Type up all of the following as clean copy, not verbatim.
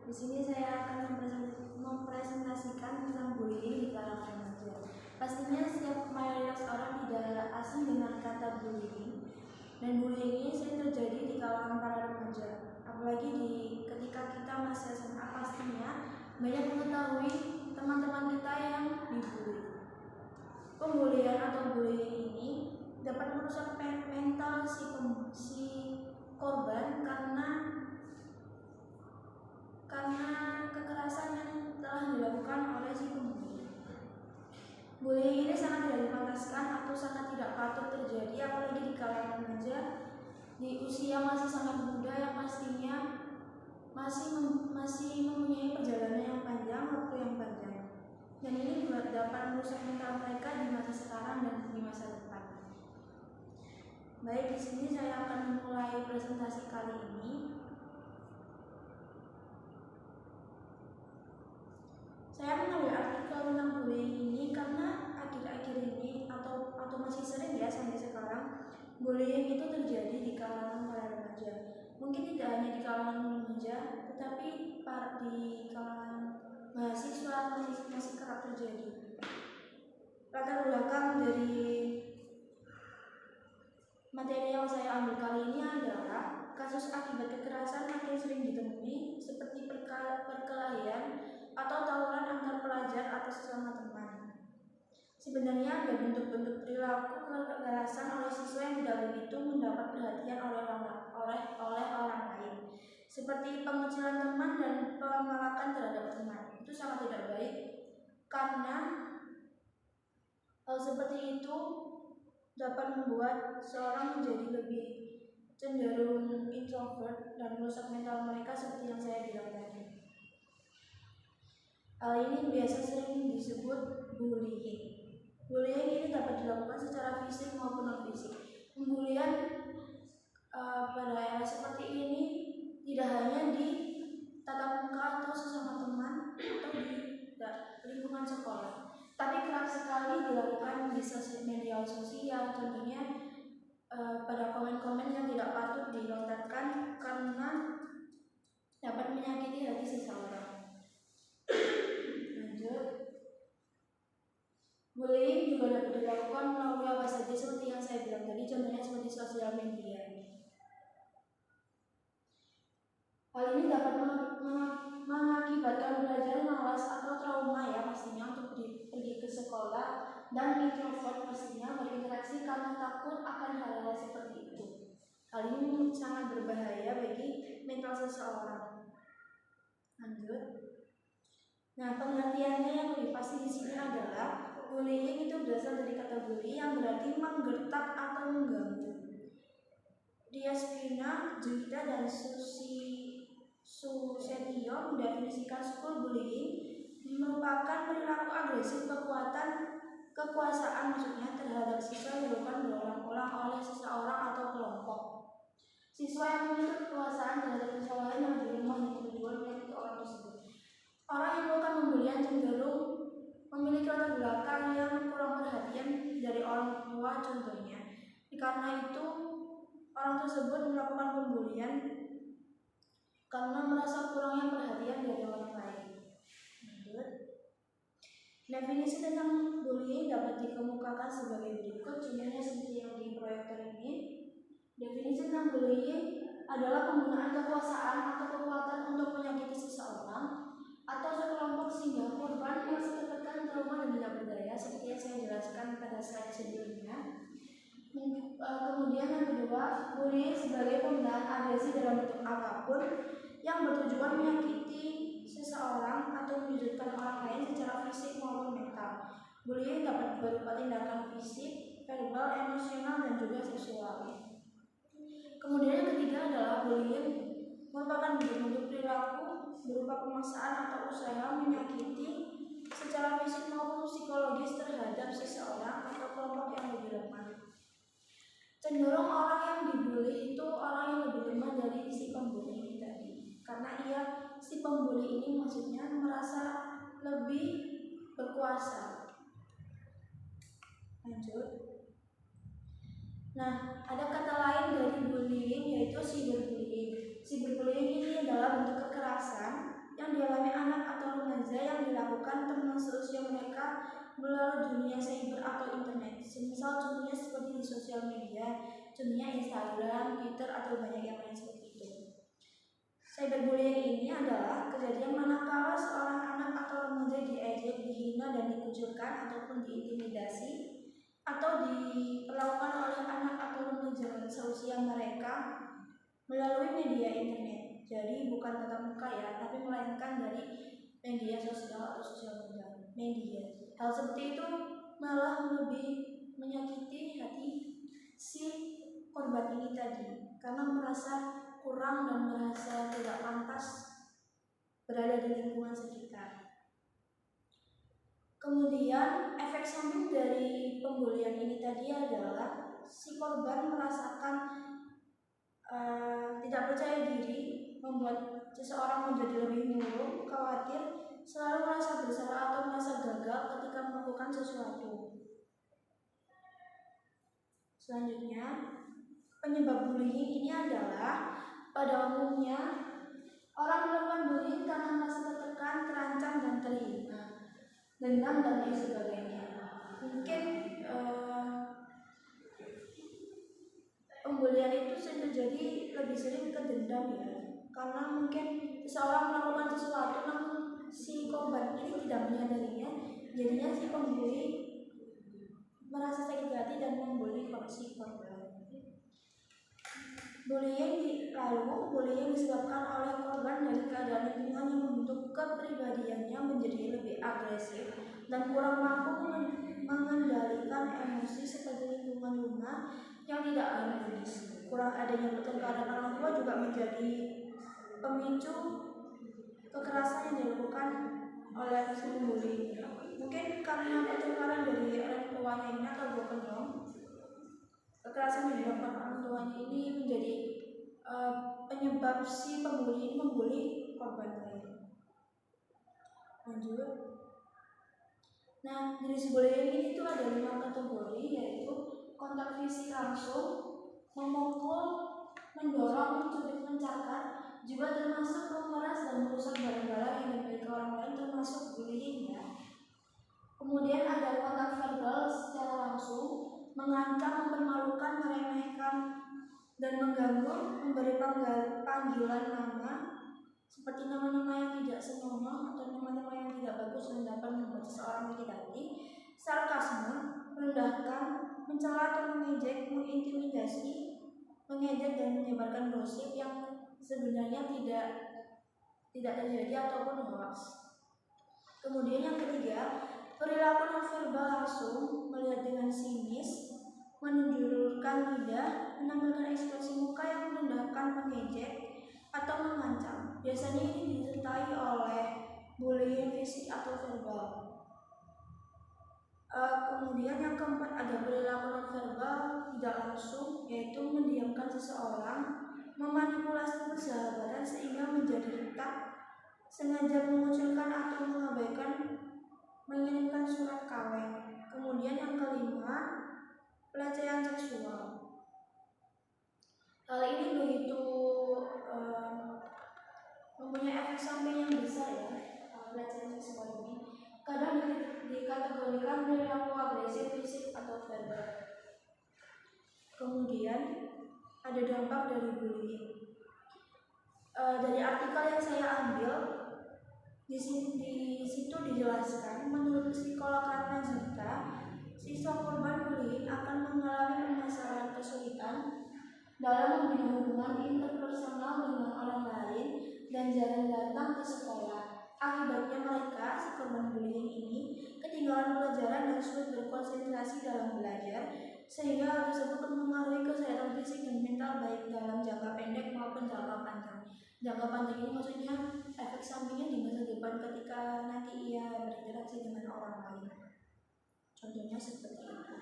Di sini saya akan mempresentasikan tentang bullying di kalangan remaja. Pastinya setiap mayoritas orang tidak asing dengan kata bullying, dan bullying ini sering terjadi di kalangan para remaja. Apalagi ketika kita masih SMA, pastinya banyak mengetahui teman-teman kita yang dibully. Pembulian atau bullying ini dapat merusak mental si korban karena kekerasan yang telah dilakukan oleh si pembuli. Bullying ini sangat tidak dipantaskan atau sangat tidak patut terjadi, apalagi di kalangan remaja di usia masih sangat muda yang pastinya masih mempunyai perjalanan yang panjang, waktu yang panjang. Dan ini dapat merusak mental mereka di masa sekarang dan di masa depan. Baik, di sini saya akan memulai presentasi kali ini. Saya mengambil artikel tentang bullying ini karena akhir-akhir ini atau masih sering ya sampai sekarang, bullying itu terjadi di kalangan para remaja. Mungkin tidak hanya di kalangan remaja, tetapi di kalangan mahasiswa masih kerap terjadi. Latar belakang dari materi yang saya ambil kali ini adalah kasus akibat kekerasan makin sering ditemui, seperti perkelahian atau tawuran antar pelajar atau sesama teman. Sebenarnya ada bentuk-bentuk perilaku kekerasan oleh siswa yang tidak begitu mendapat perhatian oleh orang lain, seperti pengecilan teman dan pemalakan terhadap teman. Itu sangat tidak baik karena hal seperti itu dapat membuat seorang menjadi lebih cenderung introvert dan merusak mental mereka seperti yang saya bilang tadi. Hal ini biasa sering disebut bullying. Bullying ini dapat dilakukan secara fisik maupun non fisik. Pembulian pada era seperti ini tidak hanya di tatap muka atau sesama teman atau di lingkungan sekolah, tapi kerap sekali dilakukan di media sosial. Contohnya pada komen-komen yang tidak patut dilontarkan karena dapat menyakiti hati seseorang. Lanjut. Bullying juga dapat dilakukan melalui apa saja seperti yang saya bilang tadi, contohnya seperti sosial media. Hal ini dapat mengakibatkan belajar malas atau trauma ya pastinya untuk pergi ke sekolah, dan introvert pastinya berinteraksi karena takut akan hal-hal seperti itu. Hal ini sangat berbahaya bagi mental seseorang. Lanjut. Nah, pengertiannya yang lebih pasti di sini adalah bullying itu berasal dari kata bully yang berarti menggertak atau mengganggu. Diaspina, Juwita, dan Susetio mendefinisikan school bullying merupakan perilaku agresif kekuasaan maksudnya terhadap siswa yang dilakukan berulang-ulang oleh seseorang atau kelompok. Siswa yang memiliki kekuasaan terhadap siswa lain yang lebih lemah dan tujuan menyakiti orang tersebut. Orang yang melakukan pembulian cenderung memiliki latar belakang yang kurang perhatian dari orang tua contohnya. Karena itu orang tersebut melakukan pembulian karena merasa kurangnya perhatian dari orang lain. Lanjut. Definisi tentang bullying dapat dikemukakan sebagai berikut, contohnya seperti yang di proyektor ini. Definisi tentang bullying adalah penggunaan kekuasaan atau kekuatan untuk menyakiti seseorang atau sekelompok sehingga korban merasa tertekan, trauma, dan tidak berdaya, seperti yang saya jelaskan pada slide sebelumnya. Kemudian yang kedua, bullying sebagai penggunaan agresi dalam bentuk apapun yang bertujuan menyakiti seseorang atau menyudutkan orang lain secara fisik maupun mental. Bullying dapat berupa tindakan fisik, verbal, emosional, dan juga seksual. Kemudian yang ketiga adalah bullying merupakan bentuk-bentuk perilaku berupa pemaksaan atau usaha menyakiti secara fisik maupun psikologis terhadap seseorang atau kelompok yang lebih lemah. Cenderung orang yang dibully itu orang yang lebih lemah dari si pembuli ini tadi, karena si pembuli ini maksudnya merasa lebih berkuasa. Lanjut. Nah, ada kata lain dari bullying yaitu cyberbullying. Cyberbullying ini adalah bentuk kekerasan yang dilakukan teman seusia mereka melalui dunia cyber atau internet. Semisal contohnya seperti di sosial media, contohnya Instagram, Twitter, atau banyak yang lain seperti itu. Cyberbullying ini adalah kejadian manakala seorang anak atau remaja diejek, dihina, dan dikucilkan ataupun diintimidasi atau diperlakukan oleh anak atau remaja seusia mereka melalui media internet. Jadi bukan tatap muka ya, tapi melainkan dari media sosial atau sosial media. Hal seperti itu malah lebih menyakiti hati si korban ini tadi, karena merasa kurang dan merasa tidak pantas berada di lingkungan sekitar. Kemudian efek samping dari pembulian ini tadi adalah si korban merasakan tidak percaya diri, membuat seseorang menjadi lebih murung, khawatir, selalu merasa bersalah atau merasa gagal ketika melakukan sesuatu. Selanjutnya, penyebab bullying ini adalah pada umumnya orang melakukan bullying karena merasa tertekan, terancam, dan terhina, dendam, dan lain sebagainya. Mungkin pembulian itu sering terjadi lebih sering ke dendam ya, karena mungkin seseorang melakukan sesuatu namun si korban ini tidak menyadarinya, jadinya si pembuli merasa sakit hati dan membuli si korban. Bullying disebabkan oleh korban dari keadaan lingkungan yang membentuk kepribadiannya menjadi lebih agresif dan kurang mampu mengendalikan emosi seperti lingkungan rumah yang tidak harmonis. Kurang adanya pertengkaran orang tua juga menjadi pemicu kekerasan yang dilakukan oleh si pembuli. Mungkin karena pertengkaran dari orang tuanya ini atau broken home, kekerasan yang dilakukan orang tuanya ini menjadi penyebab si pembuli ini membuli korban lain. Lanjut. Nah, jenis bullying ini tuh ada 5 kategori, yaitu kontak fisik langsung, memukul, mendorong, mencubit, mencakar, juga termasuk memeras dan merusak barang-barang yang dimiliki orang lain, termasuk bullying ya. Kemudian ada kontak verbal secara langsung, mengancam, mempermalukan, meremehkan, dan mengganggu, memberi panggilan nama seperti nama-nama yang tidak senonoh atau nama-nama yang tidak bagus dan dapat membuat seseorang sakit hati. Sarkasme, merendahkan, mencela atau mengejek, mengintimidasi, mengejek dan menyebarkan gosip yang sebenarnya tidak terjadi ataupun hoax. Kemudian yang ketiga, perilaku nonverbal langsung, melihat dengan sinis, menunjukkan lidah, menampilkan ekspresi muka yang merendahkan, mengejek, atau mengancam. Biasanya ini disertai oleh bullying fisik atau verbal. Kemudian yang keempat ada perilaku nonverbal tidak langsung, yaitu mendiamkan seseorang, memanipulasi persahabatan sehingga menjadi retak, sengaja mengucilkan atau mengabaikan, mengirimkan surat kawin. Kemudian yang kelima, pelecehan seksual. Hal ini begitu mempunyai efek samping yang besar ya. Pelecehan seksual ini kadang dikategorikan perilaku agresif fisik atau verbal. Kemudian ada dampak dari bullying. Dari artikel yang saya ambil di situ dijelaskan, menurut psikolog Ratna Zita, siswa korban bullying akan mengalami permasalahan kesulitan dalam membina hubungan interpersonal dengan orang lain dan jarang datang ke sekolah. Akibatnya mereka, si korban bullying ini, ketinggalan pelajaran dan sulit berkonsentrasi dalam belajar, sehingga hal tersebut mempengaruhi kesehatan fisik dan mental baik dalam jangka pendek maupun jangka panjang. Jangka panjang ini maksudnya efek sampingnya di masa depan ketika nanti ia berinteraksi dengan orang lain. Contohnya seperti itu.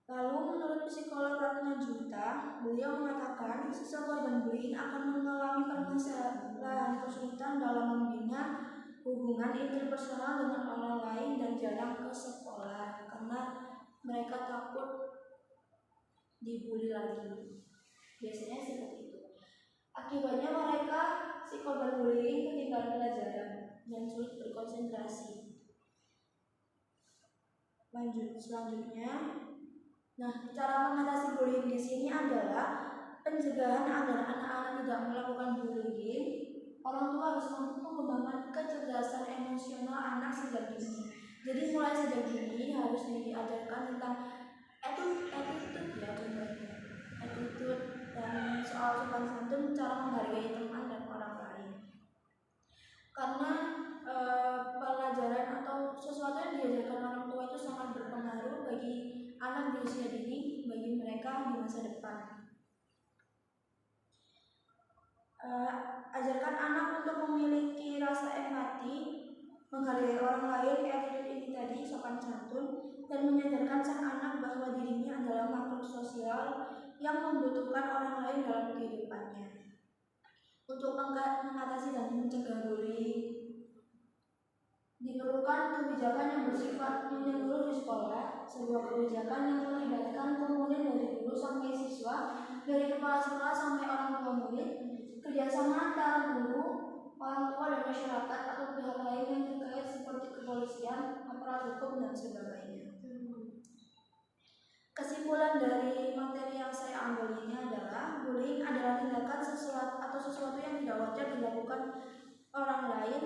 Lalu menurut psikolog Ratna Zita, beliau mengatakan siswa korban bullying akan mengalami permasalahan kesulitan dalam membina hubungan interpersonal dengan orang lain dan jarang ke sekolah karena mereka takut dibully lagi. Biasanya seperti itu. Akibatnya mereka si korban bullying ketinggalan pelajaran. dan sulit berkonsentrasi. Selanjutnya, cara mengatasi bullying di sini adalah pencegahan agar anak-anak tidak melakukan bullying. Orang tua harus mampu mengembangkan kecerdasan emosional anak sejak dini. Jadi mulai sejak dini harus diajarkan tentang attitude dan soal sopan santun, cara menghargai teman dan orang lain. Karena pelajaran atau sesuatu yang diajarkan orang tua itu sangat berpengaruh bagi anak di usia dini, bagi mereka di masa depan. Ajarkan anak untuk memiliki rasa empati, menghargai orang lain, attitude ini tadi, sopan santun, dan menyadarkan sang anak bahwa dirinya adalah makhluk sosial yang membutuhkan orang lain dalam kehidupannya. Untuk mengatasi dan mencegah bullying, diperlukan kebijakan yang bersifat menyeluruh di sekolah, sebuah kebijakan yang melibatkan komponen dari guru sampai siswa, dari kepala sekolah sampai orang tua murid, kerjasama antara guru, orang tua dan masyarakat atau pihak lain yang terkait seperti kepolisian, aparat hukum dan sebagainya. Kesimpulan dari materi yang saya ambil ini adalah bullying adalah tindakan sesuatu yang tidak wajar dilakukan orang lain.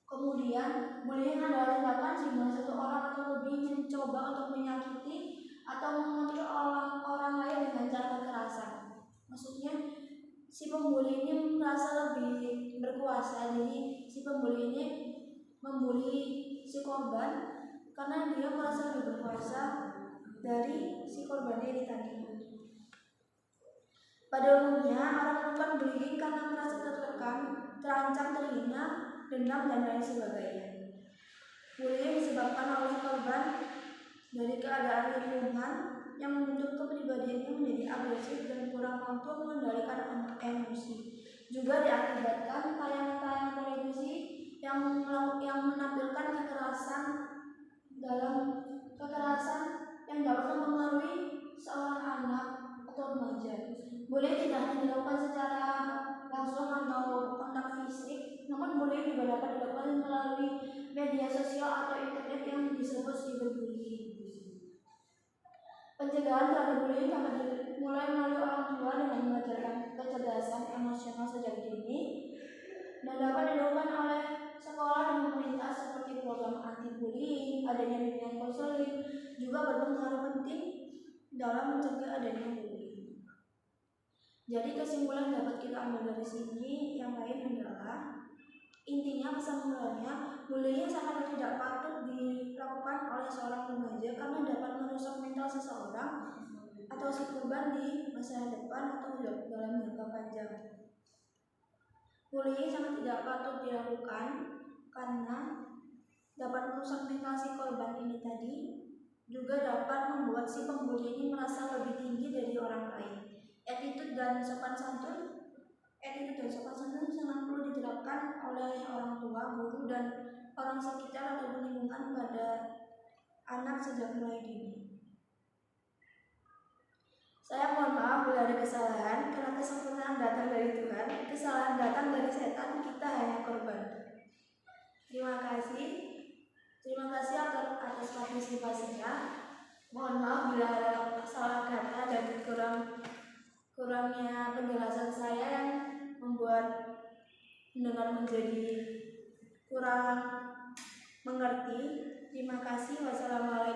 Kemudian bullying adalah tindakan di mana satu orang atau lebih mencoba untuk menyakiti atau mengontrol orang lain dengan cara kekerasan. Maksudnya si pembuli ini merasa lebih berkuasa, jadi si pembuli ini membuli si korban karena dia merasa lebih berkuasa dari si korban ini tadi. Pada umumnya orang melakukan bullying karena merasa tertekan, terancam, terhina, dendam dan lain sebagainya. Bullying disebabkan oleh korban dari keadaan lingkungan yang membentuk kepribadiannya menjadi agresif dan kurang mampu mengendalikan emosi. Juga diakibatkan tayangan-tayangan televisi yang menampilkan kekerasan yang dapat mempengaruhi seorang anak atau remaja. Bullying tidak hanya dilakukan secara langsung atau kontak fisik, namun bullying juga dapat dilakukan melalui media sosial atau internet yang disebut cyberbullying. Pencegahan terhadap bullying dapat dimulai melalui orang tua dengan mengajarkan kecerdasan emosional sejak dini dan dapat dilakukan oleh sekolah dan pemerintah seperti program anti-bullying, adanya bimbingan konseling juga berpengaruh penting dalam mencegah adanya bullying. Jadi kesimpulan dapat kita ambil dari sini yang lain adalah intinya pesan moralnya, bullying sangat tidak patut dilakukan oleh seorang remaja karena dapat merusak mental seseorang atau si korban di masa depan atau dalam jangka panjang. Bullying sangat tidak patut dilakukan karena dapat merusak mental si korban ini tadi, juga dapat membuat si pembuli ini merasa lebih tinggi dari orang lain. Attitude dan sopan santun sangat perlu diterapkan oleh orang tua, guru, dan orang sekitar atau lingkungan pada anak sejak mulai dini. Saya mohon maaf bila ada kesalahan, karena kesempurnaan datang dari Tuhan, kesalahan datang dari setan, kita hanya korban. Terima kasih atas partisipasinya. Mohon maaf bila ada salah kata dan kurangnya penjelasan saya yang membuat mendengar menjadi kurang mengerti. Terima kasih. Wassalamualaikum.